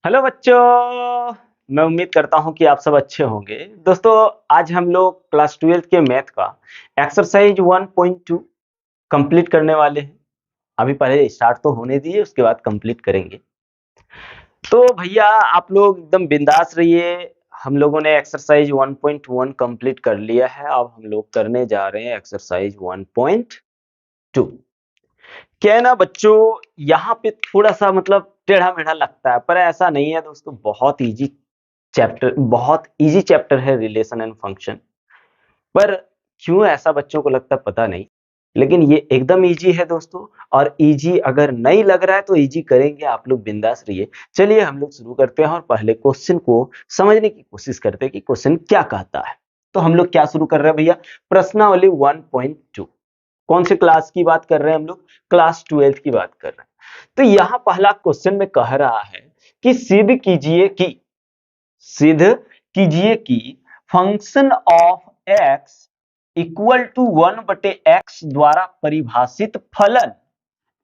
Hello बच्चों। मैं उम्मीद करता हूं कि आप सब अच्छे होंगे। दोस्तों, आज हम लोग क्लास 12th के मैथ का एक्सरसाइज 1.2 कंप्लीट करने वाले हैं। अभी पहले स्टार्ट तो होने दिए, उसके बाद कंप्लीट करेंगे। तो भैया आप लोग एकदम बिंदास रहिए। हम लोगों ने एक्सरसाइज 1.1 कंप्लीट कर लिया है। अब हम लोग करने जा रहे हैं एक्सरसाइज 1.2। क्या है ना बच्चों, यहाँ पे थोड़ा सा मतलब टेढ़ा मेढ़ा लगता है, पर ऐसा नहीं है दोस्तों। बहुत इजी चैप्टर है रिलेशन एंड फंक्शन। पर क्यों ऐसा बच्चों को लगता है पता नहीं, लेकिन ये एकदम इजी है दोस्तों। और इजी अगर नहीं लग रहा है तो इजी करेंगे, आप लोग बिंदास रहिए। चलिए हम लोग शुरू करते हैं और पहले क्वेश्चन को समझने की कोशिश करते हैं कि क्वेश्चन क्या कहता है। तो हम लोग क्या शुरू कर रहे हैं भैया? प्रश्नावली 1.2। कौन से क्लास की बात कर रहे हैं हम लोग? क्लास 12th की बात कर रहे हैं। तो यहाँ पहला क्वेश्चन में कह रहा है कि सिद्ध कीजिए कि function of x equal to 1/x द्वारा परिभाषित फलन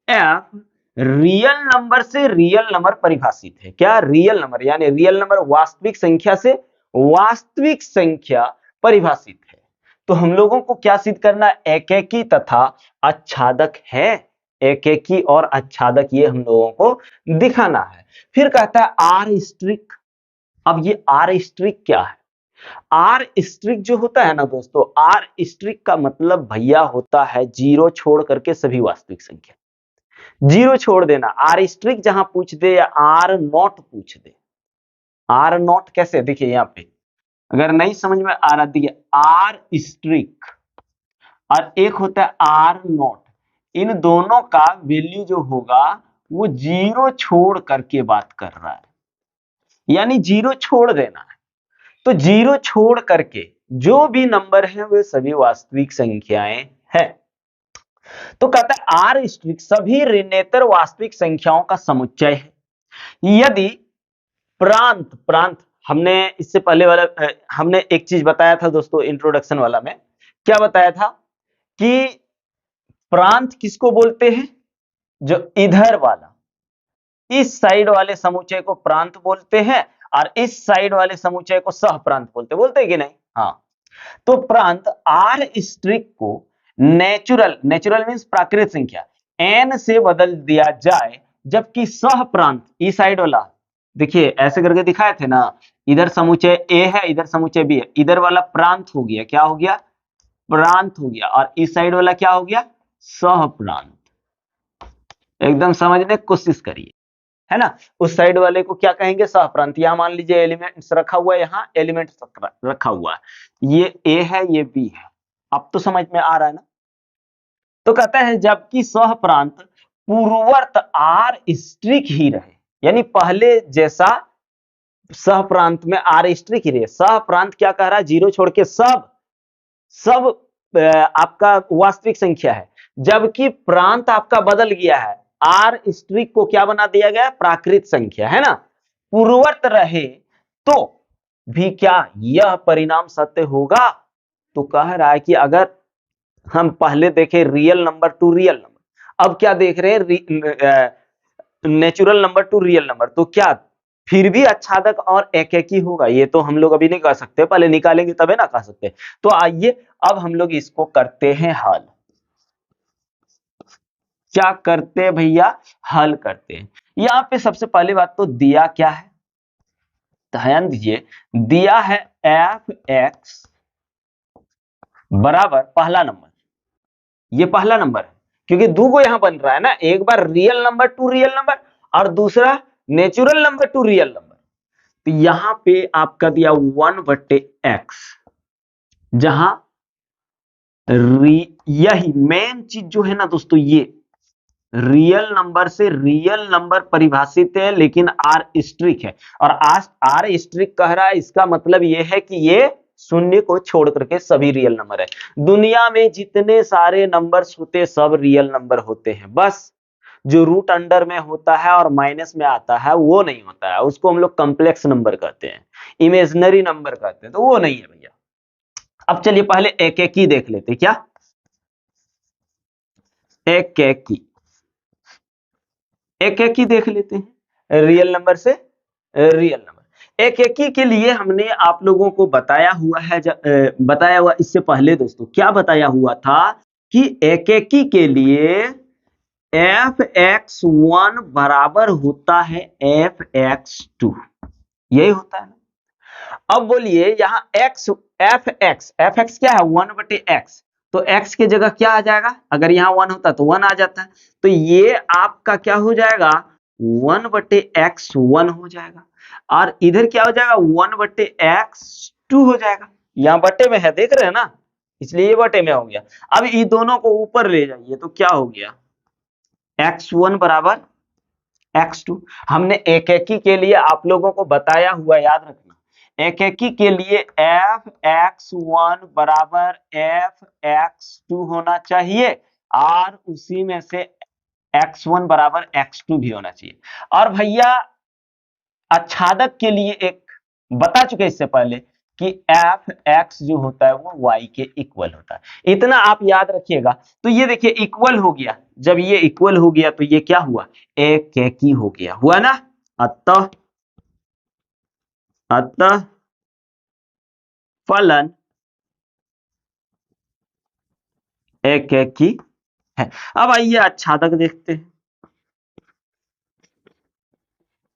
एफ रियल नंबर से रियल नंबर परिभाषित है। क्या? रियल नंबर, यानी रियल नंबर वास्तविक संख्या से वास्तविक संख्या परिभाषित है। तो हम लोगों को क्या सिद्ध करना है? एकेकी तथा आच्छादक है। एकेकी और आच्छादक ये हम लोगों को दिखाना है। फिर कहता है आर स्ट्रिक। अब ये आर स्ट्रिक क्या है? आर स्ट्रिक जो होता है ना दोस्तों, आर स्ट्रिक का मतलब भैया होता है जीरो छोड़ करके सभी वास्तविक संख्या। जीरो छोड़ देना। आर स्ट्रिक जहां पूछ दे या आर नॉट पूछ दे। आर नॉट कैसे? देखिए यहाँ पे अगर नहीं समझ में आ रहा, देखिए आर स्ट्रिक और एक होता है आर नॉट। इन दोनों का वैल्यू जो होगा वो जीरो छोड़ करके बात कर रहा है, यानी जीरो छोड़ देना है। तो जीरो छोड़ करके जो भी नंबर है वे सभी वास्तविक संख्याएं हैं। तो कहता है आर स्ट्रिक सभी ऋणेतर वास्तविक संख्याओं का समुच्चय है यदि प्रांत प्रांत हमने इससे पहले वाला हमने एक चीज बताया था दोस्तों इंट्रोडक्शन वाला में। क्या बताया था? कि प्रांत किसको बोलते हैं? जो इधर वाला, इस साइड वाले समुच्चय को प्रांत बोलते हैं और इस साइड वाले समुच्चय को सह प्रांत बोलते हैं कि नहीं? हाँ। तो प्रांत आर स्ट्रिक को नेचुरल नेचुरल मींस प्राकृत संख्या एन से बदल दिया जाए, जबकि सह प्रांत ई साइड वाला, देखिए ऐसे करके दिखाए थे ना, इधर समुच्चय ए है, इधर समुच्चय बी है, इधर वाला प्रांत हो गया, क्या हो गया? प्रांत हो गया। और इस साइड वाला क्या हो गया? सह प्रांत। एकदम समझने की कोशिश करिए, है ना। उस साइड वाले को क्या कहेंगे? सह प्रांत। यहां मान लीजिए एलिमेंट्स रखा हुआ है, यहाँ एलिमेंट्स रखा हुआ है, ये ए है ये बी है। अब तो समझ में आ रहा है ना। तो कहता है जबकि सह प्रांत पूर्ववर्त आर स्ट्रिक ही रहे, यानी पहले जैसा सह प्रांत में आर स्ट्रिक ही रहे। सह प्रांत क्या कह रहा है? जीरो छोड़ के सब सब आपका वास्तविक संख्या है, जबकि प्रांत आपका बदल गया है। आर स्ट्रिक को क्या बना दिया गया? प्राकृत संख्या, है ना। पूर्ववर्त रहे तो भी क्या यह परिणाम सत्य होगा? तो कह रहा है कि अगर हम पहले देखें real number to real number, अब क्या देख रहे हैं? Natural number to real number, तो क्या फिर भी आच्छादक और एकेकी होगा? ये तो हम लोग अभी नहीं कह सकते, पहले निकालेंगे तबे ना कह सकते। तो आइए अब हम लोग इसको करते हैं हल। क्या करते हैं भैया? हल करते हैं। यहां पे सबसे पहली बात तो दिया क्या है? ध्यान दीजिए, दिया है एफ एक्स बराबर पहला नंबर। ये पहला नंबर है क्योंकि दो को यहां बन रहा है ना, एक बार real number to real number और दूसरा natural number to real number. तो यहां पे आपका दिया 1/x, जहां यही मेन चीज जो है ना दोस्तों, ये रियल नंबर से रियल नंबर परिभाषित है, लेकिन आर स्ट्रिक है। और आज आर स्ट्रिक कह रहा है, इसका मतलब ये है कि ये शून्य को छोड़ करके सभी रियल नंबर है। दुनिया में जितने सारे नंबर्स होते सब रियल नंबर होते हैं, बस जो रूट अंडर में होता है और माइनस में आता है वो नहीं होता है, उसको हम लोग कॉम्प्लेक्स नंबर कहते हैं, इमेजिनरी नंबर कहते हैं, तो वो नहीं है भैया। अब चलिए पहले एक एक ही देख लेते। क्या? एक एक ही देख लेते हैं रियल नंबर से रियल नंबर। एक एकी के लिए हमने आप लोगों को बताया हुआ है, बताया हुआ इससे पहले दोस्तों क्या बताया हुआ था कि एक एकी के लिए एफ एक्स वन बराबर होता है एफ एक्स टू, यही होता है ना। अब बोलिए यहाँ एक्स, एफ एक्स क्या है, वन बटे एक्स, तो एक्स की जगह क्या आ जाएगा, अगर यहाँ वन होता तो वन आ जाता है, तो ये आपका क्या हो जाएगा, वन बटे एक्स वन हो जाएगा, और इधर क्या हो जाएगा, वन बटे एक्स टू हो जाएगा। यहाँ बटे में है, देख रहे हैं ना, इसलिए ये बटे में हो गया। अब ये दोनों को ऊपर ले जाइए तो क्या हो गया, एक्स वन बराबर एक्स टू। हमने एक एकी के लिए आप लोगों को बताया हुआ, याद रखना, एक एकी के लिए एफ एक्स वन बराबर एफ एक्स टू होना चाहिए, और उसी में से एक्स वन बराबर एक्स टू भी होना चाहिए। और भैया आच्छादक के लिए एक बता चुके इससे पहले कि एफ एक्स जो होता है वो वाई के इक्वल होता है, इतना आप याद रखिएगा। तो ये देखिए इक्वल हो गया, जब ये इक्वल हो गया तो ये क्या हुआ, एक एकी हो गया, हुआ ना। अतः अतः फलन एक एकी है। अब आइए आच्छादक देखते हैं।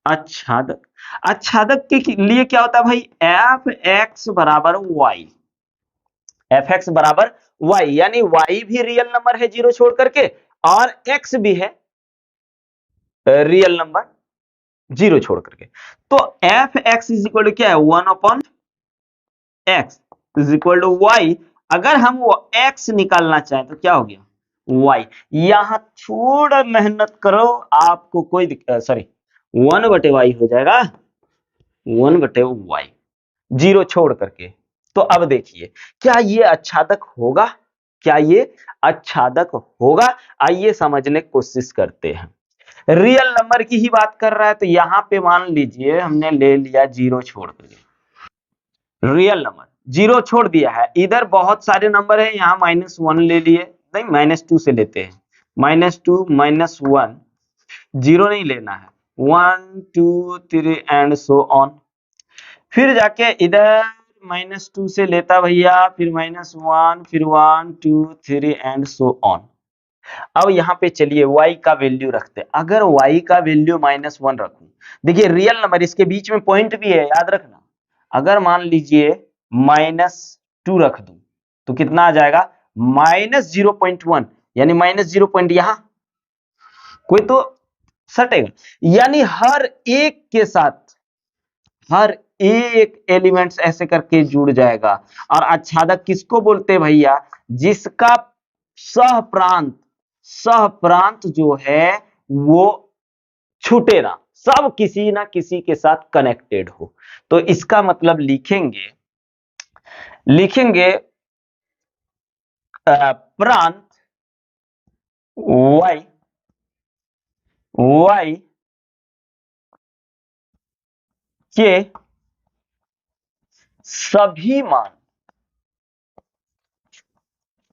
आच्छादक, आच्छादक के लिए क्या होता है भाई, एफ एक्स बराबर वाई, एफ एक्स बराबर वाई, यानी वाई भी रियल नंबर है जीरो छोड़ करके, और एक्स भी है रियल नंबर जीरो छोड़ करके। तो f x is equal to क्या है, one upon x is equal to y. अगर हम वो एक्स निकालना चाहें तो क्या हो गया, वाई। यहां थोड़ा मेहनत करो, आपको कोई सॉरी, वन बटे वाई हो जाएगा, वन बटे वाई जीरो छोड़ करके। तो अब देखिए क्या ये आच्छादक होगा, क्या ये आच्छादक होगा, आइए समझने की कोशिश करते हैं। रियल नंबर की ही बात कर रहा है, तो यहां पे मान लीजिए हमने ले लिया जीरो छोड़ करके, रियल नंबर जीरो छोड़ दिया है, इधर बहुत सारे नंबर है, यहाँ माइनस वन ले लिए, नहीं माइनस टू से लेते हैं, minus two minus one, zero नहीं लेना है, one two three and so on. फिर जाके इधर माइनस टू से लेता भैया, फिर माइनस वन, फिर one two three and so on. अब यहाँ पे चलिए y का वैल्यू रखते हैं। अगर y का वैल्यू माइनस वन रखूं, देखिए रियल नंबर इसके बीच में पॉइंट भी है, याद रखना। अगर मान लीजिए माइनस टू रख दूं तो कितना आ जाएगा, माइनस 0.1, यानी माइनस 0 पॉइंट यहां कोई तो सटेगा, यानी हर एक के साथ हर एक एलिमेंट्स ऐसे करके जुड़ जाएगा। और आच्छादक किसको बोलते हैं भैया, जिसका सह प्रांत, सह प्रांत जो है वो छूटे ना, सब किसी ना किसी के साथ कनेक्टेड हो। तो इसका मतलब लिखेंगे, लिखेंगे प्रांत y, y के सभी मान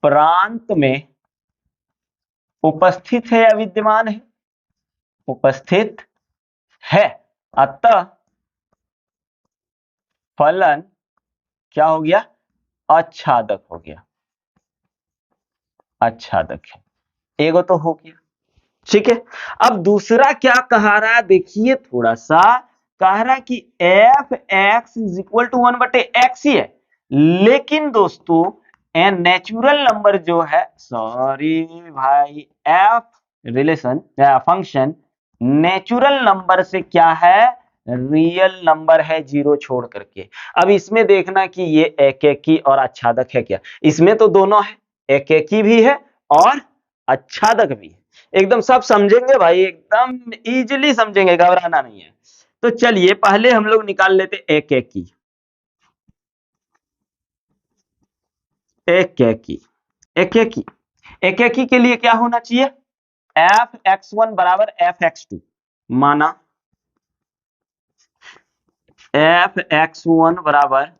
प्रांत में उपस्थित है या विद्यमान है, उपस्थित है। अतः फलन क्या हो गया, आच्छादक हो गया, आच्छादक है, एगो तो हो गया। ठीक है, अब दूसरा क्या कहा रहा है, देखिए थोड़ा सा कह रहा है कि f x is equal to one बटे एक्स ही है, लेकिन दोस्तों एन नेचुरल नंबर जो है, सॉरी भाई, F relation function natural number से क्या है, रियल नंबर है जीरो छोड़ करके। अब इसमें देखना कि ये एक एकी और आच्छादक है क्या, इसमें तो दोनों है, एक एकी भी है और आच्छादक भी है। एकदम सब समझेंगे भाई, एकदम इजीली समझेंगे, घबराना नहीं है। तो चलिए पहले हम लोग निकाल लेते एक एकी, एक एकी, एक एकी, एक एकी के लिए क्या होना चाहिए, एफ एक्स वन बराबर एफ एक्स टू, माना एफ एक्स वन बराबर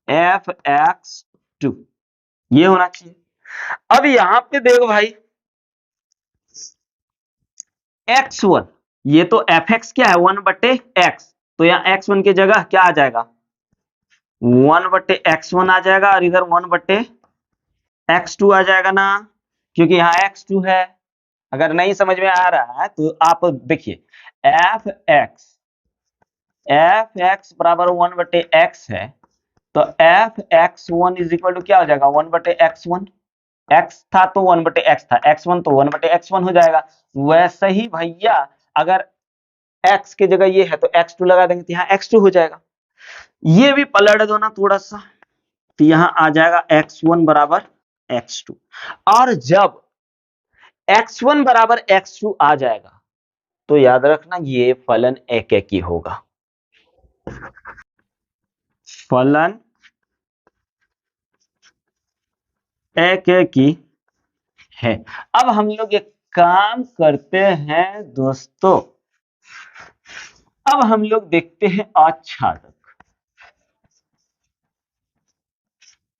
एफ एक्स टू, ये होना चाहिए। अब यहां पे देखो भाई एक्स वन, ये तो एफ एक्स क्या है, वन बटे एक्स, तो यहाँ x1 की जगह क्या आ जाएगा, 1/x1 आ जाएगा और इधर 1/x2 आ जाएगा ना, क्योंकि यहाँ x2 है। अगर नहीं समझ में आ रहा है तो आप देखिए, एफ एक्स बराबर 1/x है, तो F x1 is equal to क्या हो जाएगा, 1/x1। x था तो 1/x था, x1 तो 1/x1 हो जाएगा। वैसे ही भैया अगर x की जगह ये है तो x2 लगा देंगे तो यहाँ x2 हो जाएगा। ये भी पलट दो ना थोड़ा सा, तो यहाँ आ जाएगा x1 बराबर x2। और जब x1 बराबर x2 आ जाएगा तो याद रखना ये फलन एकेकी होगा, फलन एकेकी है। अब हम लोग एक काम करते हैं दोस्तों, अब हम लोग देखते हैं आच्छादक।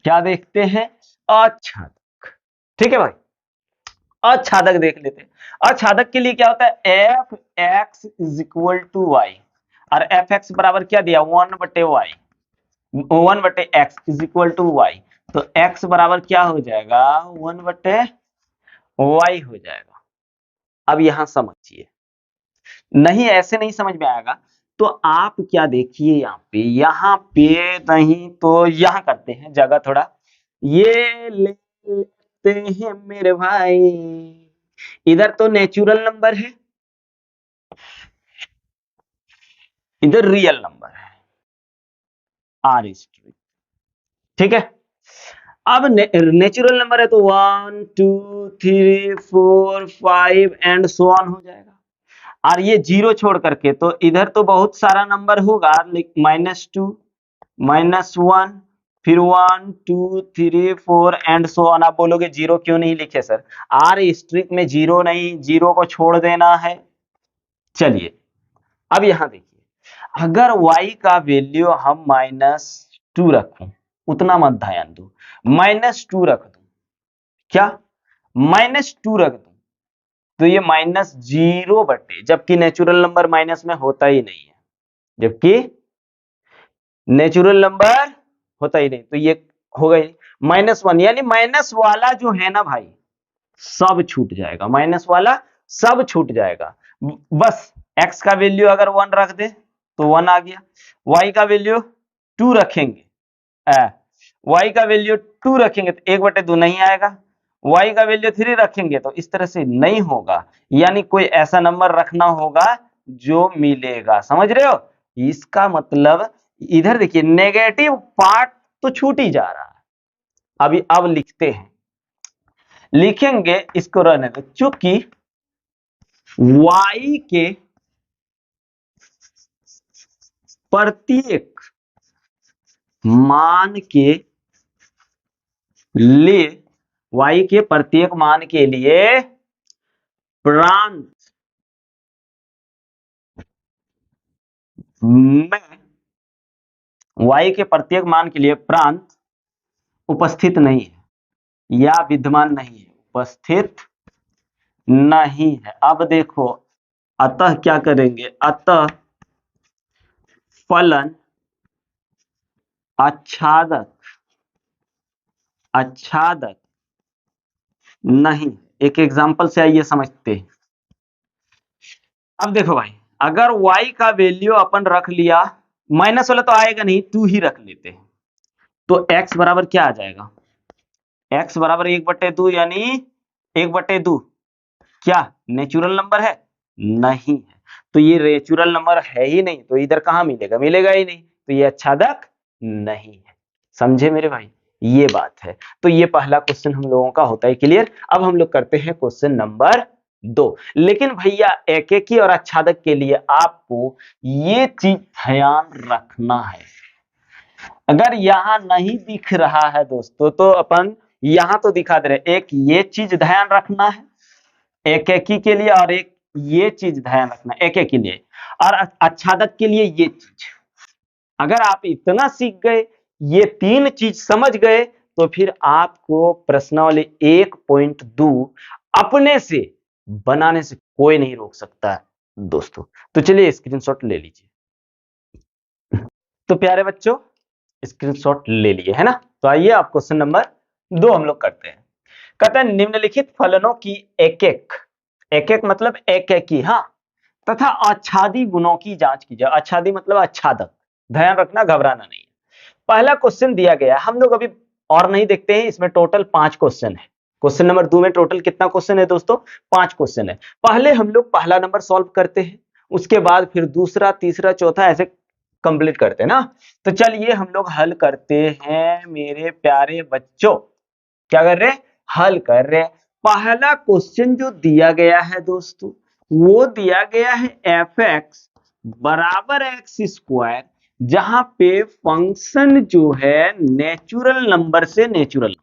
क्या देखते हैं, आच्छादक। ठीक है भाई, आच्छादक देख लेते हैं। आच्छादक के लिए क्या होता है, f x is equal to y, और एफ एक्स बराबर क्या दिया, 1/y, 1/x is equal to y. तो x बराबर क्या हो जाएगा, 1/y हो जाएगा। अब यहां समझिए, नहीं ऐसे नहीं समझ में आएगा तो आप क्या देखिए, यहाँ पे नहीं तो यहां करते हैं जगह थोड़ा, ये लेते हैं मेरे भाई, इधर तो नेचुरल नंबर है, इधर रियल नंबर है, आर इज टू, ठीक है। अब नेचुरल नंबर है तो 1 2 3 4 5 एंड सो ऑन हो जाएगा। और ये जीरो छोड़ करके तो इधर तो बहुत सारा नंबर होगा, -2 -1 फिर 1 2 3 4 एंड सो ऑन। आप बोलोगे जीरो क्यों नहीं लिखे सर, आर स्ट्रिंग में जीरो नहीं, जीरो को छोड़ देना है। चलिए अब यहां देखिए, अगर y का वैल्यू हम -2 रखूं, उतना मत ध्यान दो, -2 रख दूं, क्या -2 रख दूं, तो ये -0 जबकि नेचुरल नंबर माइनस में होता ही नहीं है, जबकि नेचुरल नंबर होता ही नहीं, तो ये हो गई -1, यानी माइनस वाला जो है ना भाई सब छूट जाएगा, माइनस वाला सब छूट जाएगा। बस x का वैल्यू अगर 1 रख दे तो 1 आ गया, y का वैल्यू 2 रखेंगे, y का वैल्यू 2 रखेंगे तो 1/2 नहीं आएगा, y का वैल्यू 3 रखेंगे तो इस तरह से नहीं होगा, यानी कोई ऐसा नंबर रखना होगा जो मिलेगा, समझ रहे हो। इसका मतलब इधर देखिए नेगेटिव पार्ट तो छूट ही जा रहा है। अभी अब लिखते हैं, लिखेंगे इसको रहने दो, चूंकि y के प्रत्येक मान के लिए, y के प्रत्येक मान के लिए प्रांत में, y के प्रत्येक मान के लिए प्रांत उपस्थित नहीं है या विद्यमान नहीं है, उपस्थित नहीं है। अब देखो, अतः क्या करेंगे, अतः फलन आच्छादक नहीं। एक एग्जांपल से आइए समझते हैं। अब देखो भाई, अगर y का वैल्यू अपन रख लिया, माइनस वाला तो आएगा नहीं, 2 ही रख लेते हैं, तो x बराबर क्या आ जाएगा, x बराबर 1/2, यानी 1/2 क्या नेचुरल नंबर है, नहीं है, तो ये नेचुरल नंबर है ही नहीं, तो इधर कहां मिलेगा, मिलेगा ही नहीं, तो ये आच्छादक नहीं है। समझे मेरे भाई, ये बात है। तो ये पहला क्वेश्चन हम लोगों का होता है क्लियर। अब हम लोग करते हैं क्वेश्चन नंबर 2। लेकिन भैया एकेकी और आच्छादक के लिए आपको ये चीज ध्यान रखना है, अगर यहां नहीं दिख रहा है दोस्तों तो अपन यहां तो दिखा दे रहे, एक ये चीज ध्यान रखना है एकेकी के लिए, और एक ये चीज ध्यान रखना एकेकी के लिए, और आच्छादक के लिए ये चीज। अगर आप इतना सीख गए, ये 3 चीज समझ गए, तो फिर आपको प्रश्नावली 1.2 अपने से बनाने से कोई नहीं रोक सकता है दोस्तों। तो चलिए स्क्रीनशॉट ले लीजिए। तो प्यारे बच्चों स्क्रीनशॉट ले लिए है ना। तो आइए आप क्वेश्चन नंबर 2 हम लोग करते हैं। कहते हैं निम्नलिखित फलनों की एक एक मतलब एक की, हाँ, तथा आच्छादी गुणों की जांच कीजिए। आच्छादी मतलब आच्छादक, ध्यान रखना, घबराना नहीं है। पहला क्वेश्चन दिया गया, हम लोग अभी और नहीं देखते हैं, इसमें टोटल 5 क्वेश्चन है। क्वेश्चन नंबर 2 में टोटल कितना क्वेश्चन है दोस्तों? 5 क्वेश्चन है। पहले हम लोग पहला नंबर सॉल्व करते हैं, उसके बाद फिर दूसरा, तीसरा, चौथा ऐसे कंप्लीट करते हैं ना। तो चलिए हम लोग हल करते हैं मेरे प्यारे बच्चों। क्या कर रहे हैं? हल कर रहे हैं। पहला क्वेश्चन जो दिया गया है दोस्तों, वो दिया गया है एफ एक्स बराबर एक्स स्क्वायर, जहां पे फंक्शन जो है नेचुरल नंबर से नेचुरल,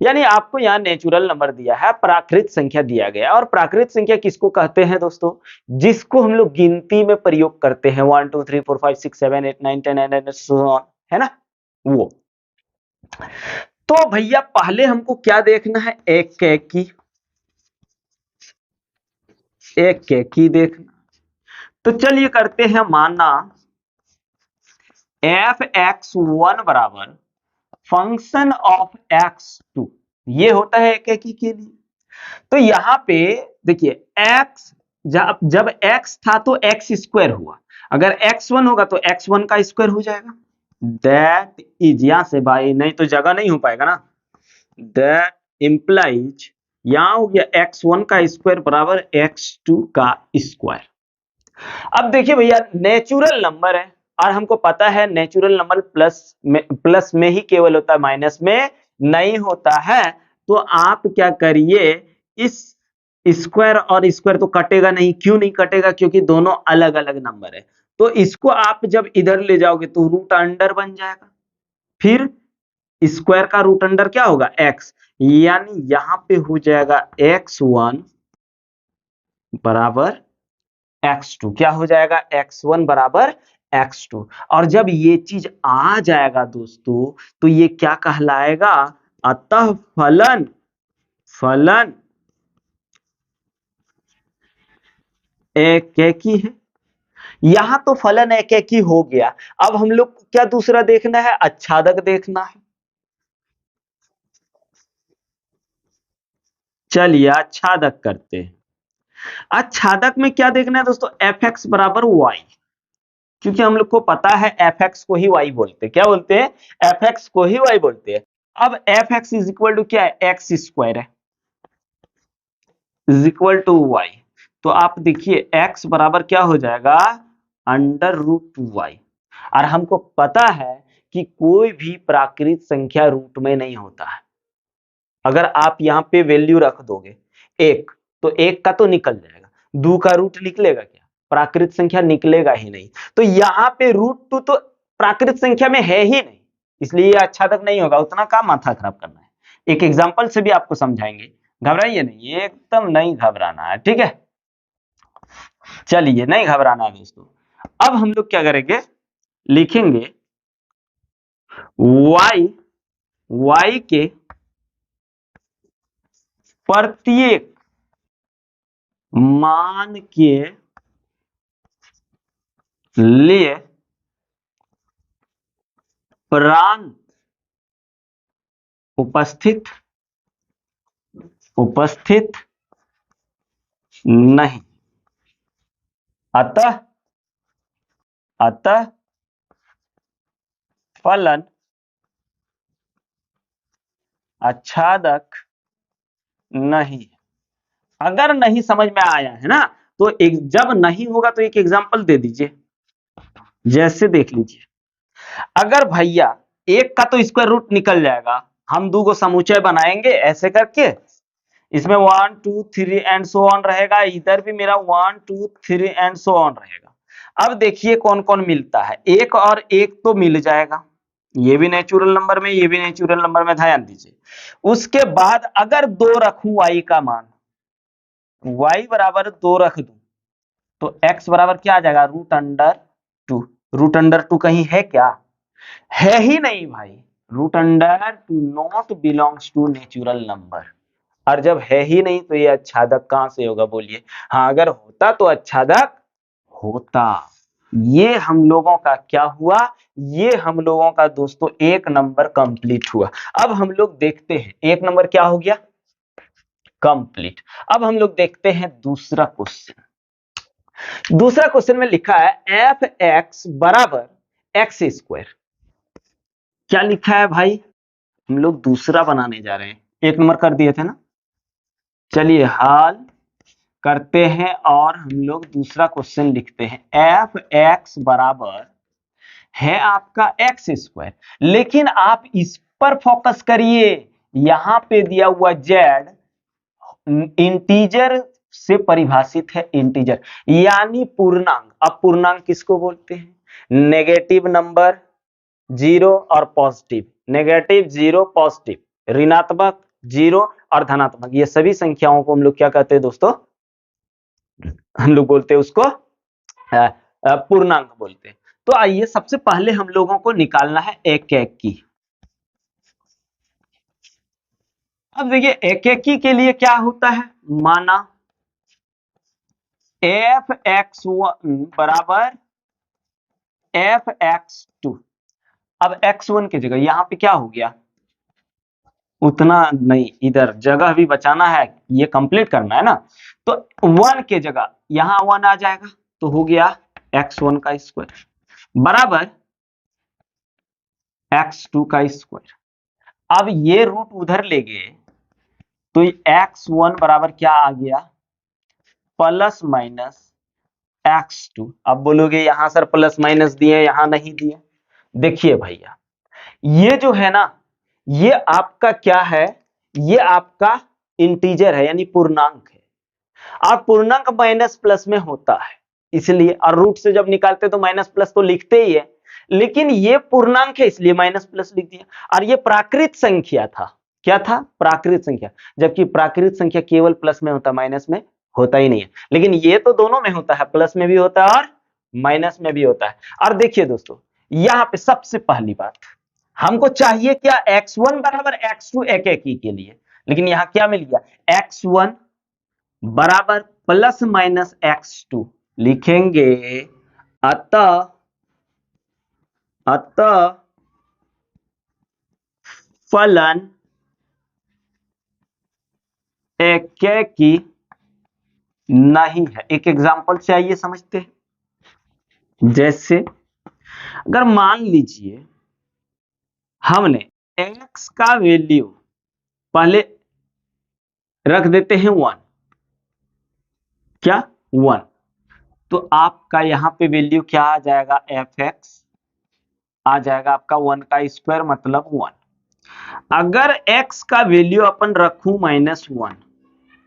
यानी आपको यहां नेचुरल नंबर दिया है, प्राकृत संख्या दिया गया। और प्राकृत संख्या किसको कहते हैं दोस्तों? जिसको हम लोग गिनती में प्रयोग करते हैं, 1 2 3 4 5 6 7 8 9 10 11 सो ऑन, है ना वो। तो भैया पहले हमको क्या देखना है? एक की देखना। तो चलिए करते हैं, माना एफ एक्स वन बराबर फंक्शन ऑफ एक्स टू, ये होता है एक के लिए। तो यहां पे देखिए एक्स, जब एक्स था तो एक्स स्क्वायर हुआ, अगर एक्स वन होगा तो एक्स वन का स्क्वायर हो जाएगा। दैट इज, यहां से भाई नहीं तो जगह नहीं हो पाएगा ना। दैट इंप्लाइज, यहां हो गया एक्स वन का स्क्वायर बराबर एक्स टू का स्क्वायर। अब देखिए भैया नेचुरल नंबर है, और हमको पता है नेचुरल नंबर प्लस में ही केवल होता है, माइनस में नहीं होता है। तो आप क्या करिए, इस स्क्वायर और स्क्वायर तो कटेगा नहीं। क्यों नहीं कटेगा? क्योंकि दोनों अलग अलग नंबर है। तो इसको आप जब इधर ले जाओगे तो रूट अंडर बन जाएगा, फिर स्क्वायर का रूट अंडर क्या होगा? एक्स, यानी यहां पे हो जाएगा एक्स वन बराबर एक्स टू। क्या हो जाएगा? एक्स वन बराबर एक्स टू। और जब ये चीज आ जाएगा दोस्तों, तो ये क्या कहलाएगा? अतः फलन, फलन एक ही है। यहां तो फलन एक ही हो गया। अब हम लोग को क्या दूसरा देखना है? आच्छादक देखना है। चलिए आच्छादक करते हैं। आच्छादक में क्या देखना है दोस्तों? एफ एक्स बराबर वाई, क्योंकि हम लोग को पता है एफ एक्स को ही वाई बोलते हैं। क्या बोलते हैं? एफ एक्स को ही वाई बोलते हैं। अब f x is equal to क्या है? एक्स स्क्वायर है, इज इक्वल टू वाई। तो आप देखिए एक्स बराबर क्या हो जाएगा? Under root two y. और हमको पता है कि कोई भी प्राकृत संख्या रूट में नहीं होता है। अगर आप यहां पे वैल्यू रख दोगे एक, तो एक का तो निकल जाएगा, दो का रूट निकलेगा क्या? प्राकृत संख्या निकलेगा ही नहीं। तो यहां पे रूट टू तो प्राकृत संख्या में है ही नहीं, इसलिए ये अच्छा तक नहीं होगा। उतना काम माथा खराब करना है, एक एग्जाम्पल से भी आपको समझाएंगे, घबराइए नहीं, एकदम नहीं घबराना है, ठीक है। चलिए नहीं घबराना है दोस्तों। अब हम लोग क्या करेंगे, लिखेंगे y के प्रत्येक मान के लिए प्रांत उपस्थित नहीं। अतः फलन आच्छादक नहीं। अगर नहीं समझ में आया है ना, तो जब नहीं होगा तो एक एग्जांपल दे दीजिए। जैसे देख लीजिए, अगर भैया एक का तो स्क्वायर रूट निकल जाएगा, हम दो को समुच्चय बनाएंगे ऐसे करके, इसमें 1 2 3 एंड सो ऑन रहेगा, इधर भी मेरा 1 2 3 एंड सो ऑन रहेगा। अब देखिए कौन कौन मिलता है, एक और एक तो मिल जाएगा, ये भी नेचुरल नंबर में, ये भी नेचुरल नंबर में, ध्यान दीजिए। उसके बाद अगर दो रखूं y का मान, y बराबर 2 रख दूं, तो x बराबर क्या आ जाएगा? Root under two. Root under two कहीं है क्या? है ही नहीं भाई। Root under two not belongs to natural number. और जब है ही नहीं तो ये आच्छादक कहां से होगा बोलिए? हाँ अगर होता तो आच्छादक होता। ये हम लोगों का क्या हुआ, ये हम लोगों का दोस्तों 1 नंबर कंप्लीट हुआ। अब हम लोग देखते हैं 1 नंबर क्या हो गया, कंप्लीट। अब हम लोग देखते हैं दूसरा क्वेश्चन। दूसरा क्वेश्चन में लिखा है एफ एक्स बराबर एक्स स्क्वायर। क्या लिखा है भाई, हम लोग दूसरा बनाने जा रहे हैं, 1 नंबर कर दिए थे ना। चलिए हाल करते हैं और हम लोग दूसरा क्वेश्चन लिखते हैं। एफ एक्स बराबर है आपका एक्स स्क्वायर, लेकिन आप इस पर फोकस करिए, यहां पे दिया हुआ जेड इंटीजर से परिभाषित है, इंटीजर यानी पूर्णांक। अब पूर्णांक किसको बोलते हैं, नेगेटिव नंबर, जीरो और पॉजिटिव, नेगेटिव जीरो पॉजिटिव, ऋणात्मक जीरो और धनात्मक, ये सभी संख्याओं को हम लोग क्या कहते हैं दोस्तों, हम लोग बोलते हैं उसको पूर्णांक बोलते हैं। तो आइए सबसे पहले हम लोगों को निकालना है एक एक की। अब देखिए एक एक की के लिए क्या होता है, माना एफ एक्स वन बराबर एफ एक्स टू। अब एक्स वन की जगह यहां पे क्या हो गया, उतना नहीं, इधर जगह भी बचाना है, ये कंप्लीट करना है ना। तो वन के जगह यहां वन आ जाएगा, तो हो गया एक्स वन का स्क्वायर बराबर एक्स टू का स्क्वायर। अब ये रूट उधर ले गए तो एक्स वन बराबर क्या आ गया, प्लस माइनस एक्स टू। अब बोलोगे यहां सर प्लस माइनस दिए यहां नहीं दिए। देखिए भैया ये जो है ना, ये आपका क्या है, ये आपका इंटीजर है यानी पूर्णांक है, और पूर्णांक माइनस प्लस में होता है, इसलिए और रूट से जब निकालते तो माइनस प्लस तो लिखते ही है, लेकिन ये पूर्णांक है इसलिए माइनस प्लस लिख दिया। और ये प्राकृत संख्या था, क्या था, प्राकृत संख्या, जबकि प्राकृत संख्या केवल प्लस में होता है, माइनस में होता ही नहीं है। लेकिन ये तो दोनों में होता है, प्लस में भी होता है और माइनस में भी होता है। और देखिए दोस्तों यहां पे सबसे पहली बात, हमको चाहिए क्या, x1 बराबर x2 एक एक ही के लिए, लेकिन यहां क्या मिल गया, x1 बराबर प्लस माइनस x2 लिखेंगे। अतः अतः फलन एकेकी नहीं है। एक एग्जांपल से आइए समझते हैं। जैसे अगर मान लीजिए हमने x का वैल्यू पहले रख देते हैं 1, क्या 1, तो आपका यहां पे वैल्यू क्या आ जाएगा, एफ एक्स आ जाएगा आपका 1 का स्क्वायर मतलब 1। अगर x का वैल्यू अपन रखूं -1,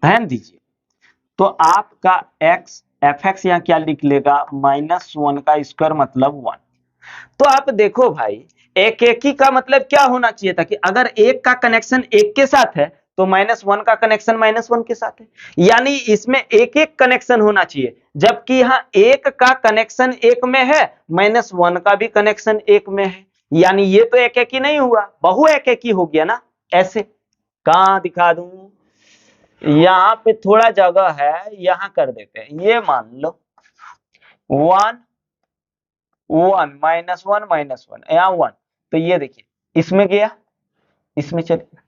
ध्यान दीजिए, तो आपका x एफ एक्स यहां क्या लिख लेगा, -1 का स्क्वायर मतलब 1। तो आप देखो भाई एक एक ही का मतलब क्या होना चाहिए था कि अगर एक का कनेक्शन एक के साथ है तो -1 का कनेक्शन -1 के साथ है, यानी इसमें एक एक कनेक्शन होना चाहिए, जबकि यहाँ एक का कनेक्शन एक में है, -1 का भी कनेक्शन एक में है, यानी ये तो एक एक ही नहीं हुआ, बहु एक एक ही हो गया ना। ऐसे कहां दिखा दूं, यहाँ पे थोड़ा जगह है, यहां कर देते हैं, ये मान लो 1 1 -1 यहाँ 1, तो ये देखिए इसमें गया, इसमें चले।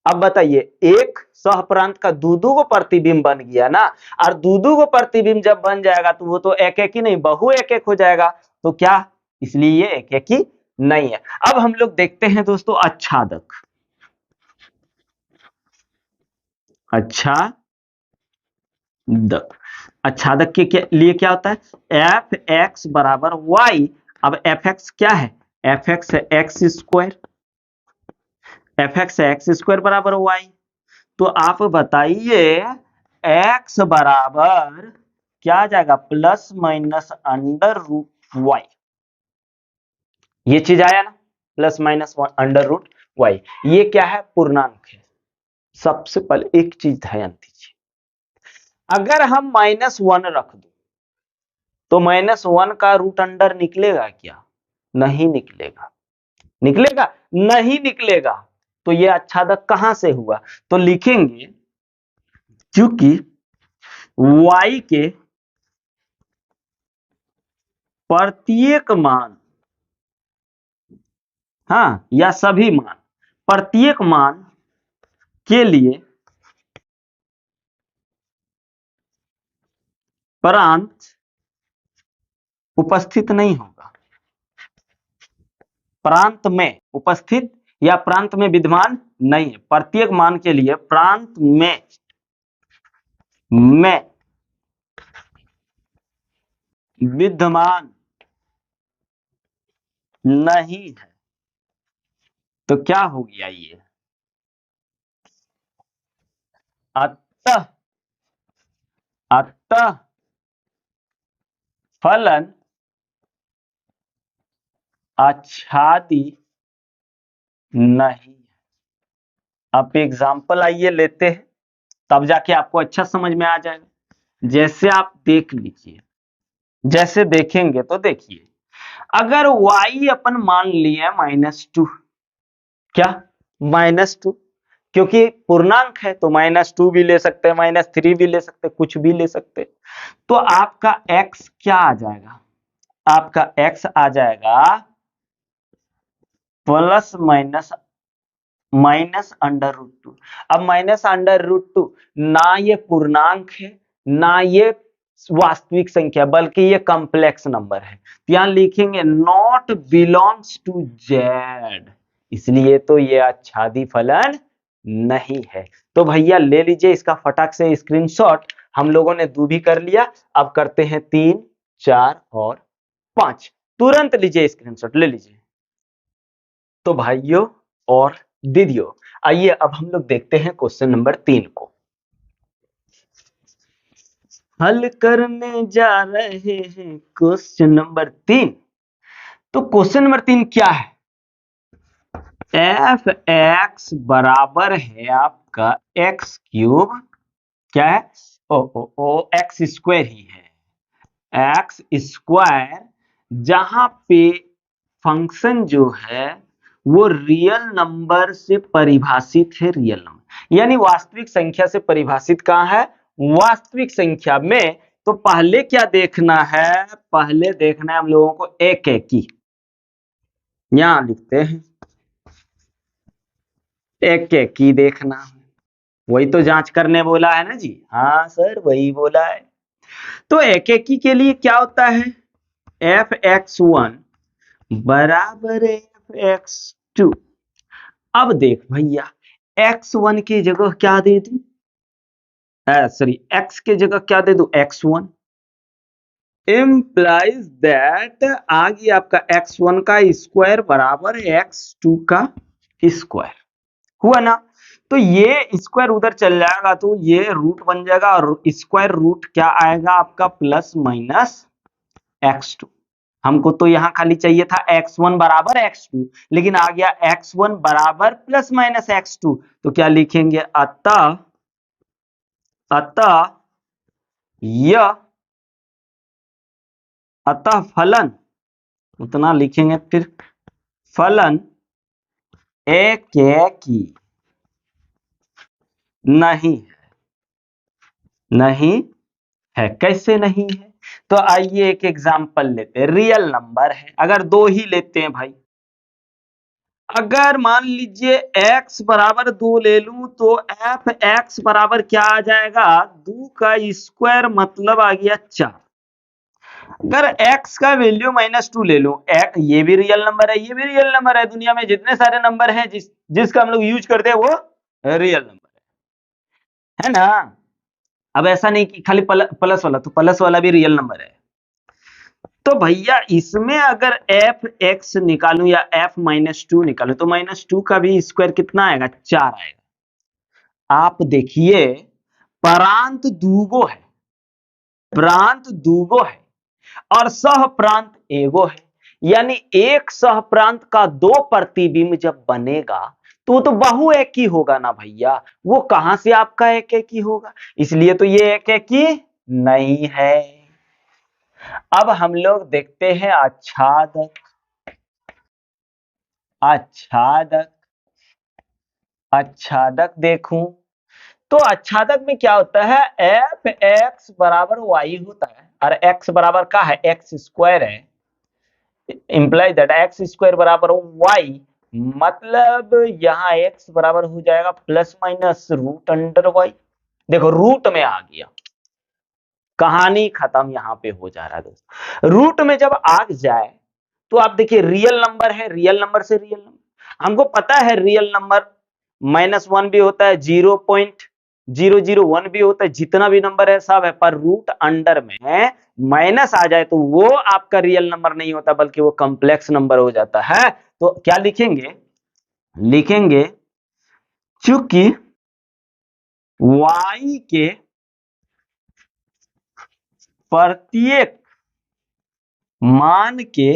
अब बताइए एक सहप्रांत का दूदू को प्रतिबिंब बन गया ना, और दूदू को प्रतिबिंब जब बन जाएगा तो वो तो एक एक ही नहीं बहु एक एक हो जाएगा, तो क्या, इसलिए ये एक एक ही नहीं है। अब हम लोग देखते हैं दोस्तों आच्छादक। आच्छादक के लिए क्या होता है, एफ एक्स बराबर वाई। अब एफ एक्स क्या है, एफ एक्स है एक्स स्क्वायर, एफ एक्स है एक्स स्क्वायर बराबर वाई। तो आप बताइए एक्स बराबर क्या आ जाएगा, plus minus under root y, ये चीज आया ना, plus minus under root y, ये क्या है, पूर्णांक है। सबसे पहले एक चीज ध्यान दीजिए, अगर हम -1 रख दो तो -1 का रूट अंडर निकलेगा क्या, नहीं निकलेगा, निकलेगा नहीं निकलेगा, तो ये आच्छादक कहां से हुआ, तो लिखेंगे क्योंकि y के प्रत्येक मान, हाँ, या सभी मान, प्रत्येक मान के लिए प्रांत उपस्थित नहीं होगा। प्रांत में उपस्थित या प्रांत में विद्यमान नहीं है। प्रत्येक मान के लिए प्रांत में विद्यमान नहीं है। तो क्या हो गया ये? अतः अतः फलन आच्छादी नहीं। अब एग्जाम्पल आइए लेते हैं, तब जाके आपको अच्छा समझ में आ जाएगा। जैसे आप देख लीजिए, जैसे देखेंगे तो देखिए, अगर y अपन मान लिए -2, क्या -2, क्योंकि पूर्णांक है तो -2 भी ले सकते हैं, -3 भी ले सकते हैं, कुछ भी ले सकते हैं। तो आपका x क्या आ जाएगा? आपका x आ जाएगा प्लस माइनस √2। अब -√2 ना ये पूर्णांक है ना ये वास्तविक संख्या, बल्कि ये कॉम्प्लेक्स नंबर है। यहां लिखेंगे नॉट बिलोंग्स टू जेड, इसलिए तो ये आच्छादी फलन नहीं है। तो भैया ले लीजिए इसका फटाक से स्क्रीनशॉट। हम लोगों ने 2 भी कर लिया, अब करते हैं 3, 4 और 5। तुरंत लीजिए स्क्रीनशॉट, ले लीजिए। तो भाइयों और दीदियों, आइए अब हम लोग देखते हैं क्वेश्चन नंबर 3 को। हल करने जा रहे हैं क्वेश्चन नंबर 3। तो क्वेश्चन नंबर 3 क्या है? एफ एक्स बराबर है आपका एक्स क्यूब, क्या है? ओ एक्स स्क्वायर ही है, एक्स स्क्वायर, जहां पे फंक्शन जो है वो रियल नंबर से परिभाषित है। रियल नंबर यानी वास्तविक संख्या से परिभाषित कहां है? वास्तविक संख्या में। तो पहले क्या देखना है? पहले देखना है हम लोगों को एक की, यहां लिखते हैं एक की देखना है। वही तो जांच करने बोला है ना जी? हाँ सर वही बोला है। तो एक की के लिए क्या होता है? f(x1) बराबर f(x2)। अब देख भैया, x1 की जगह क्या दे दूं? सॉरी, x के जगह क्या दे दूं? x1 implies दैट आ गया आपका x1 का स्क्वायर बराबर x2 का स्क्वायर, हुआ ना? तो ये स्क्वायर उधर चल जाएगा तो ये रूट बन जाएगा, और स्क्वायर रूट क्या आएगा आपका? Plus minus x2। हमको तो यहां खाली चाहिए था x1 बराबर x2, लेकिन आ गया x1 बराबर प्लस माइनस x2। तो क्या लिखेंगे? अतः यह अतः फलन, उतना लिखेंगे फिर, फलन एक की नहीं है। नहीं है, कैसे नहीं है? तो आइए एक एग्जांपल लेते हैं। रियल नंबर है, अगर 2 ही लेते हैं भाई, अगर मान लीजिए x बराबर 2 ले लूं तो एफ एक्स बराबर क्या आ जाएगा? 2 का स्क्वायर मतलब आ गया 4। अगर x का वैल्यू -2 ले लूं, ये भी रियल नंबर है, ये भी रियल नंबर है। दुनिया में जितने सारे नंबर हैं जिसका हम लोग यूज करते हैं वो रियल नंबर है ना? अब ऐसा नहीं कि खाली प्लस वाला, तो प्लस वाला भी रियल नंबर है। तो भैया इसमें अगर एफ एक्स निकालूं या f-2 निकालूं तो -2 का भी स्क्वायर कितना आएगा? 4 आएगा। आप देखिए प्रांत दूगो है, प्रांत दूगो है और सह प्रांत एगो है, यानी एक सह प्रांत का 2 प्रतिबिंब जब बनेगा तो वो तो बहु एक ही होगा ना भैया। वो कहां से आपका एक ही होगा? इसलिए तो ये एक ही नहीं है। अब हम लोग देखते हैं आच्छादक। आच्छादक, आच्छादक देखूं तो आच्छादक में क्या होता है? एफ एक्स बराबर वाई होता है, और एक्स बराबर क्या है? एक्स स्क्वायर है। इंप्लाई दैट एक्स स्क्वायर बराबर वाई, मतलब यहाँ एक्स बराबर हो जाएगा plus minus root under y. देखो रूट में आ गया, कहानी खत्म यहां पे हो जा रहा है दोस्तों। रूट में जब आ जाए तो आप देखिए रियल नंबर है, रियल नंबर से रियल नंबर हमको पता है, रियल नंबर -1 भी होता है, 0.001 भी होता है, जितना भी नंबर है सब है, पर रूट अंडर में है माइनस आ जाए तो वो आपका रियल नंबर नहीं होता बल्कि वो कॉम्प्लेक्स नंबर हो जाता है। तो क्या लिखेंगे, लिखेंगे चूंकि y के प्रत्येक मान के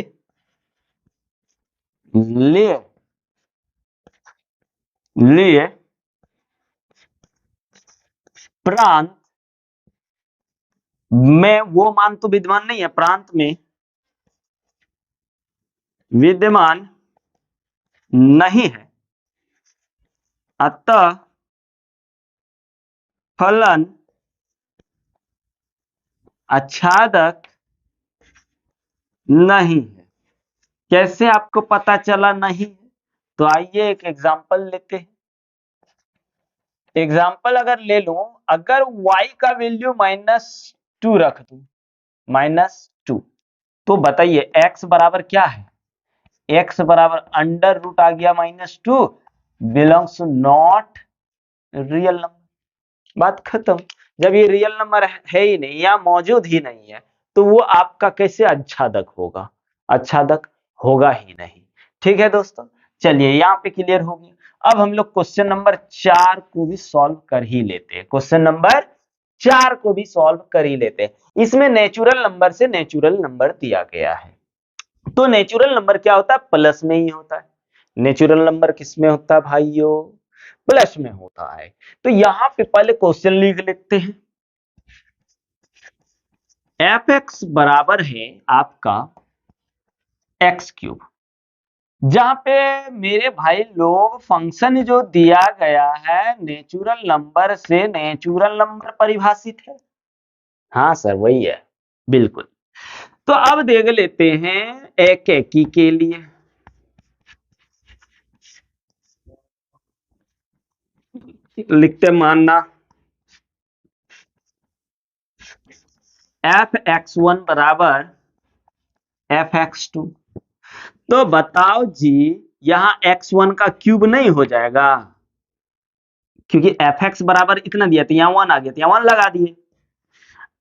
लिए लिए प्रांत में वो मान तो विद्यमान नहीं है, प्रांत में विद्यमान नहीं है, अतः फलन आच्छादक नहीं है। कैसे आपको पता चला नहीं है? तो आइए एक एग्जांपल लेते हैं। एग्जांपल अगर ले लूं, अगर y का वैल्यू -2 रख दूं, -2, तो बताइए x बराबर क्या है, x बराबर अंडर रूट आ गया -2, belongs to not real number, बात खत्म। जब ये रियल नंबर है ही नहीं या मौजूद ही नहीं है तो वो आपका कैसे आच्छादक होगा, आच्छादक होगा ही नहीं। ठीक है दोस्तों, चलिए यहाँ पे क्लियर हो गया। अब हम लोग क्वेश्चन नंबर 4 को भी सॉल्व कर ही लेते हैं, क्वेश्चन नंबर 4 को भी सॉल्व कर ही लेते हैं। इसमें नेचुरल नंबर से नेचुरल नंबर दिया गया है, तो नेचुरल नंबर क्या होता है, प्लस में ही होता है। नेचुरल नंबर किस में होता है भाइयों, प्लस में होता है। तो यहां पे पहले क्वेश्चन लिख लेते हैं, एफ एक्स बराबर है आपका x3, जहां पे मेरे भाई लोग फंक्शन जो दिया गया है नेचुरल नंबर से नेचुरल नंबर परिभाषित है। हाँ सर वही है, बिल्कुल। तो अब देख लेते हैं एक एकी के लिए, लिखते मानना f(x1) बराबर f(x2), तो बताओ जी यहां x1 का क्यूब नहीं हो जाएगा, क्योंकि fx बराबर इतना दिया तो यहां 1 आ गया तो यहां 1 लगा दिए,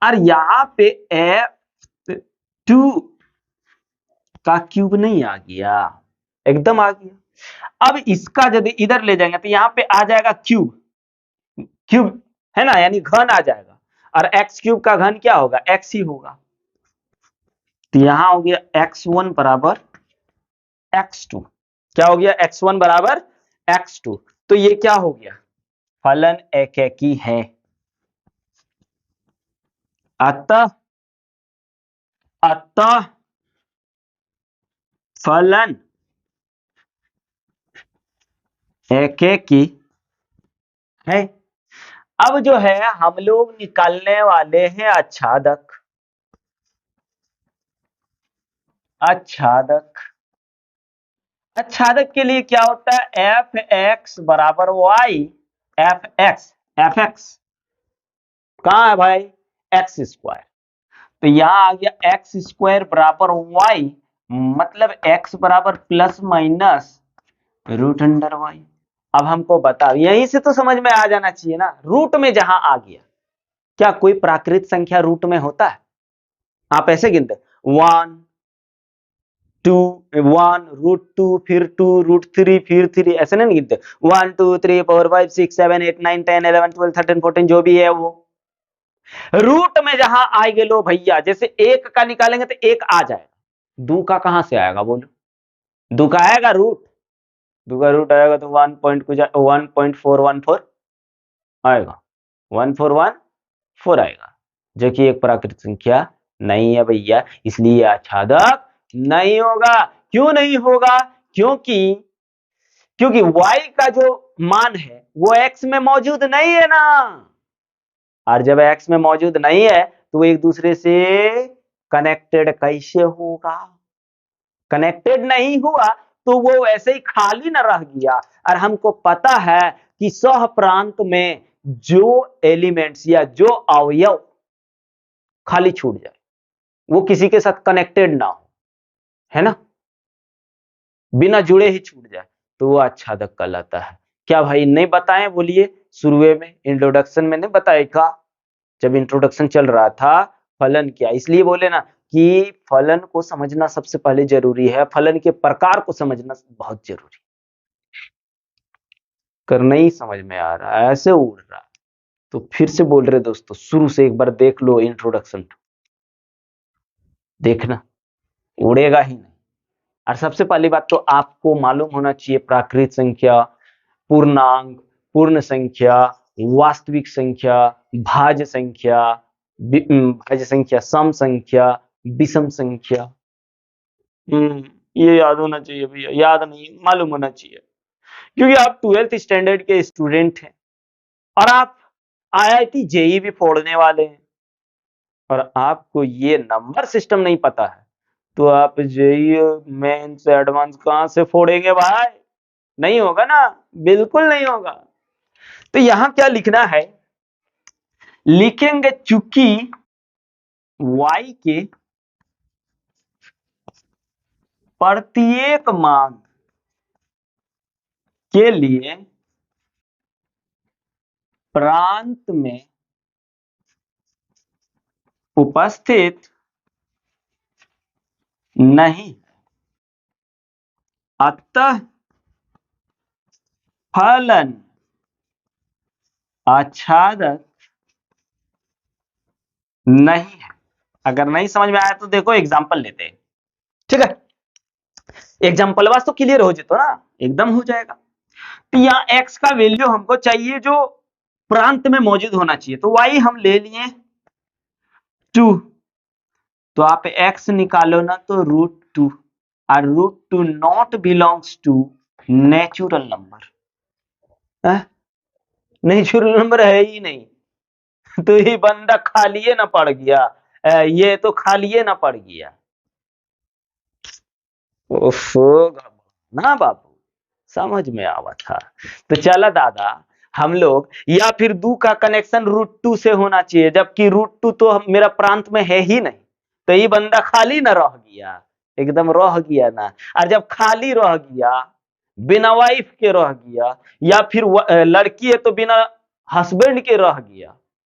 और यहां पे f2 का क्यूब नहीं आ गया, एकदम आ गया। अब इसका यदि इधर ले जाएंगे तो यहां पे आ जाएगा क्यूब, क्यूब है ना, यानी घन आ जाएगा, और एक्स क्यूब का घन क्या होगा, एक्स ही होगा। तो यहां हो गया x1 बराबर x2, क्या हो गया, x1 बराबर x2, तो ये क्या हो गया, फलन एकेकी है। अतः अतः फलन एकेकी है। अब जो है हम लोग निकालने वाले हैं आच्छादक, आच्छादक, आच्छादक के लिए क्या होता है, एफ एक्स बराबर y, f x, f x कहां है भाई, एक्स स्क्वायर, तो यहां आ गया एक्स स्क्वायर बराबर वाई, मतलब एक्स बराबर plus minus root under y. अब हमको बताओ, यहीं से तो समझ में आ जाना चाहिए ना, रूट में जहां आ गया, क्या कोई प्राकृत संख्या रूट में होता है, आप ऐसे गिनते 1 2 1 √2 फिर 2 √3 फिर 3, ऐसे नहीं गिनते 1 2 3 4 5 6 7 8 9 10 11 12 13 14 जो भी है वो रूट में जहां आएंगे लो भैया, जैसे एक का निकालेंगे तो एक आ जाएगा, दो का कहां से आएगा बोलो, दो का आएगा रूट, दो का रूट आएगा तो 1.414 आएगा, 1414 आएगा, जो कि एक प्राकृतिक संख्या नहीं है भैया, इसलिए आच्छादक नहीं होगा। क्यों नहीं होगा, क्योंकि क्योंकि y का जो मान है वो x में मौजूद नहीं है ना, और जब x में मौजूद नहीं है तो वो एक दूसरे से कनेक्टेड कैसे होगा, कनेक्टेड नहीं हुआ तो वो ऐसे ही खाली न रह गया। और हमको पता है कि सह प्रांत में जो एलिमेंट्स या जो अवयव खाली छूट जाए, वो किसी के साथ कनेक्टेड ना हो, है ना, बिना जुड़े ही छूट जाए, तो वो आच्छादक कहलाता है। क्या भाई नहीं बताएं? बोलिए, शुरुए में इंट्रोडक्शन में नहीं बताए का? जब इंट्रोडक्शन चल रहा था, फलन क्या, इसलिए बोले ना कि फलन को समझना सबसे पहले जरूरी है, फलन के प्रकार को समझना बहुत जरूरी। कर नहीं समझ में आ रहा है, ऐसे उड़ रहा, तो फिर से बोल रहे दोस्तों, शुरू से एक बार देख लो इंट्रोडक्शन, देखना उड़ेगा ही नहीं। और सबसे पहली बात तो आपको मालूम होना चाहिए प्राकृत संख्या, पूर्णांक, पूर्ण संख्या, वास्तविक संख्या, भाज्य संख्या, सम संख्या, विषम संख्या। ये याद होना चाहिए भैया, याद नहीं मालूम होना चाहिए, क्योंकि आप 12th स्टैंडर्ड के स्टूडेंट हैं और आप IIT जेईई भी फोड़ने वाले हैं, और आपको ये नंबर सिस्टम नहीं पता है, तो आप जेईई मेंस एडवांस कहां से फोड़ेंगे भाई? नहीं होगा ना, बिल्कुल नहीं होगा। तो यहां क्या लिखना है, लिखेंगे चूंकि y के प्रत्येक मान के लिए प्रांत में उपस्थित नहीं, अतः फलन आच्छादक नहीं है। अगर नहीं समझ में आया तो देखो एग्जांपल लेते हैं, ठीक है? एग्जांपल वास तो क्लियर हो जाता ना, एकदम हो जाएगा। तो यहाँ x का वैल्यू हमको चाहिए जो प्रांत में मौजूद होना चाहिए, तो y हम ले लिए 2, तो आप x निकालो ना तो √2, और √2 not belongs to natural number, natural number है ही नहीं, तो ये बंदा खालिए ना पड़ गया, ये तो खालिए ना पड़ गया। ओफो ना बाबू, समझ में आवा था। तो चला दादा, हम लोग या फिर 2 का कनेक्शन √2 से होना चाहिए, जबकि √2 तो मेरा प्रांत में है ही नहीं, तो ये बंदा खाली ना रह गया, एकदम रह गया ना। और जब खाली रह गया, बिना वाइफ के रह गया, या फिर लड़की है तो बिना हस्बैंड के रह गया,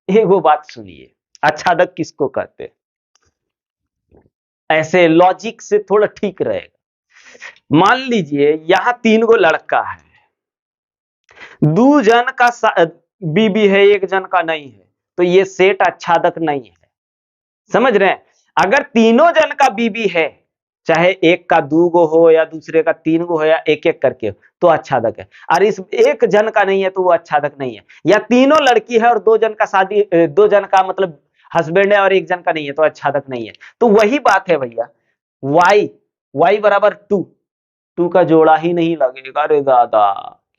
एक वो बात सुनिए, आच्छादक किसको कहते? ऐसे लॉजिक से थोड़ा ठीक रहेगा। मान लीजिए यहां 3 गो लड़का है, 2 जन का बीबी है, 1 जन का नहीं है, तो ये सेट आच्छादक नहीं है। समझ रहे हैं? अगर तीनों जन का बीबी है, चाहे एक का 2 गो हो या दूसरे का 3 गो हो या एक एक करके हो, तो आच्छादक है। और इस एक जन का नहीं है तो वो आच्छादक नहीं है। या तीनों लड़की है और 2 जन का शादी, 2 जन का मतलब हस्बैंड है और 1 जन का नहीं है, तो आच्छादक नहीं है। तो वही बात है भैया, y बराबर 2 का जोड़ा ही नहीं लगेगा रे दादा,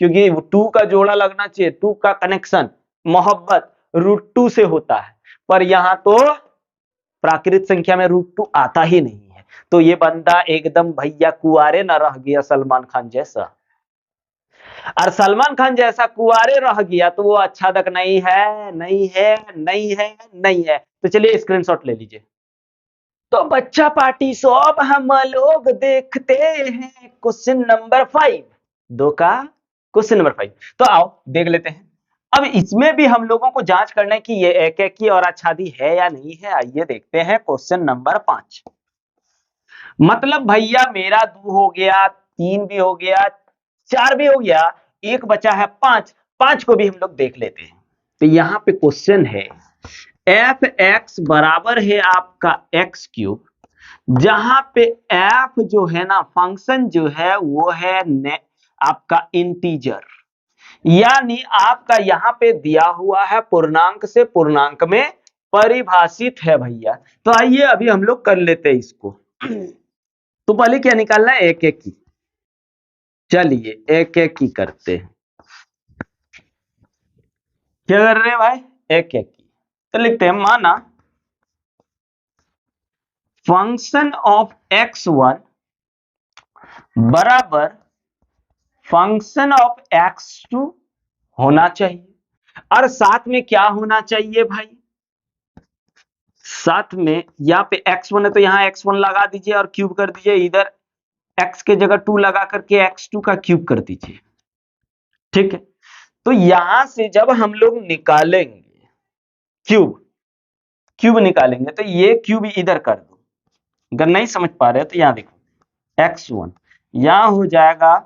क्योंकि 2 का जोड़ा लगना चाहिए, 2 का कनेक्शन मोहब्बत √2 से होता है, पर यहां तो प्राकृत संख्या में √2 आता ही नहीं है, तो ये बंदा एकदम भैया कुआरे न रह गया सलमान खान जैसा, और सलमान खान जैसा कुआरे रह गया तो वो आच्छादक नहीं है, नहीं है, नहीं है, नहीं है। तो चलिए स्क्रीनशॉट ले लीजिए। तो बच्चा पार्टी सब हम लोग देखते हैं क्वेश्चन नंबर 5, 2 का क्वेश्चन नंबर 5। तो आओ देख लेते हैं। अब इसमें भी हम लोगों को जांच करना है कि ये एक एक की और आच्छादी है या नहीं है। आइए देखते हैं क्वेश्चन नंबर 5। मतलब भैया मेरा 2 हो गया, 3 भी हो गया, 4 भी हो गया, एक बचा है 5, 5 को भी हम लोग देख लेते हैं। तो यहाँ पे क्वेश्चन है f(x) बराबर है आपका x³, जहां पे f जो है ना फंक्शन जो है वो है आपका इंटीजर, यानी आपका यहाँ पे दिया हुआ है पूर्णांक से पूर्णांक में परिभाषित है भैया। तो आइए अभी हम लोग कर लेते हैं इसको। तो पहले क्या निकालना है, एक एक की। चलिए एक एक की करते हैं। क्या कर रहे हैं भाई, एक एक की। तो लिखते हैं माना फंक्शन ऑफ x1 बराबर फंक्शन ऑफ x2 होना चाहिए। और साथ में क्या होना चाहिए भाई, साथ में यहाँ पे x1 है तो यहाँ x1 लगा दीजिए और क्यूब कर दीजिए, इधर x के जगह 2 लगा करके x2 का क्यूब कर दीजिए। ठीक है, तो यहां से जब हम लोग निकालेंगे क्यूब, क्यूब निकालेंगे तो ये क्यूब इधर कर दो, अगर नहीं समझ पा रहे तो यहां देखो x1 यहां हो जाएगा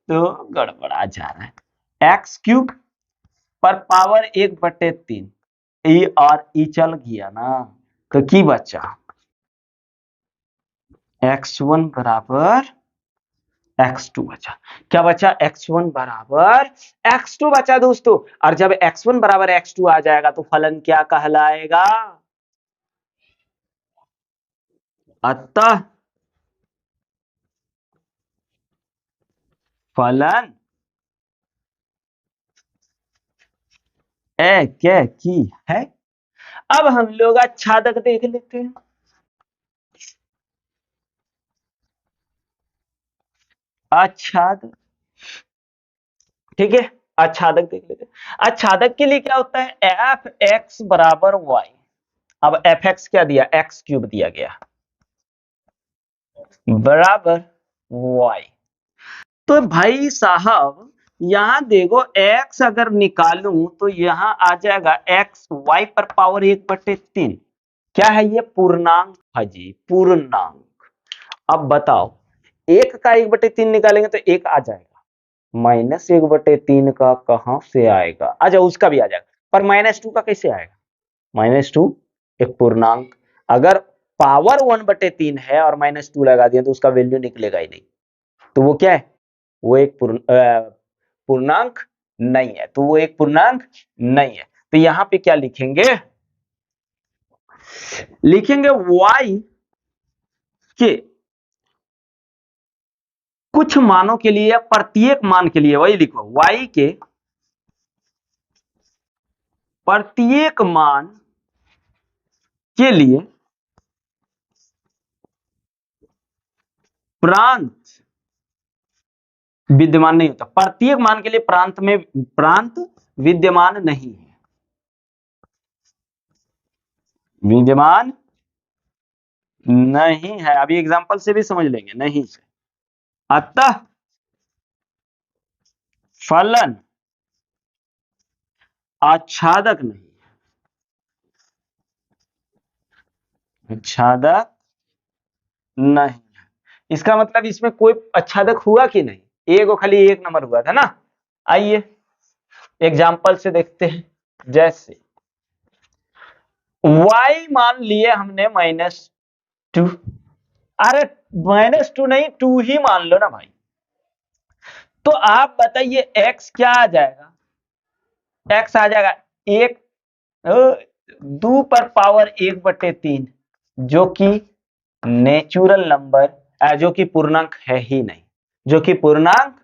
तो गड़बड़ा जा रहा है, एक्स क्यूब पर पावर 1/3, ई और ई चल गया ना, तो की बचा x1 बराबर x2 बचा। क्या बचा, x1 बराबर x2 बचा दोस्तों। और जब x1 बराबर x2 आ जाएगा तो फलन क्या कहलाएगा, अतः फलन ए क्या की है। अब हम लोग आच्छादक देख लेते हैं। आच्छादक, ठीक है, आच्छादक देख लेते हैं। आच्छादक के लिए क्या होता है, एफ एक्स बराबर वाई। अब एफ एक्स क्या दिया, एक्स क्यूब दिया गया बराबर वाई। तो भाई साहब यहां देखो x अगर निकालूं तो यहां आ जाएगा x y पर पावर 1/3। क्या है ये, पूर्णांक है जी, पूर्णांक। अब बताओ, एक का 1/3 निकालेंगे तो एक आ जाएगा, -1/3 का कहां से आएगा, अच्छा उसका भी आ जाएगा, पर -2 का कैसे आएगा, -2 एक पूर्णांक, अगर पावर 1/3 है और -2 लगा दिया तो उसका वैल्यू निकलेगा ही नहीं, तो वो क्या है, वो एक पूर्णांक नहीं है, तो वो एक पूर्णांक नहीं है। तो यहां पे क्या लिखेंगे, लिखेंगे y के कुछ मानों के लिए या प्रत्येक मान के लिए, वही लिखो y के प्रत्येक मान के लिए प्रांत विद्यमान नहीं होता, प्रत्येक मान के लिए प्रांत में प्रांत विद्यमान नहीं है, विद्यमान नहीं है। अभी एग्जांपल से भी समझ लेंगे, नहीं है। अतः फलन आच्छादक नहीं, आच्छादक नहीं है। इसका मतलब इसमें कोई आच्छादक हुआ कि नहीं, एक खाली एक नंबर हुआ था ना। आइए एग्जांपल से देखते हैं, जैसे y मान लिए हमने -2, अरे -2 नहीं 2 ही मान लो ना भाई, तो आप बताइए x क्या आ जाएगा, x आ जाएगा 1 2 पर पावर 1/3, जो कि नेचुरल नंबर, जो कि पूर्णांक है ही नहीं, जो कि पूर्णांक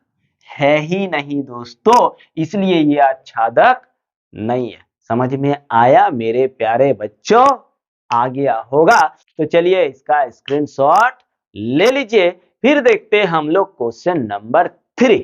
है ही नहीं दोस्तों, इसलिए ये आच्छादक नहीं है। समझ में आया मेरे प्यारे बच्चों, आ गया होगा। तो चलिए इसका स्क्रीनशॉट ले लीजिए, फिर देखते हैं हम लोग क्वेश्चन नंबर 3।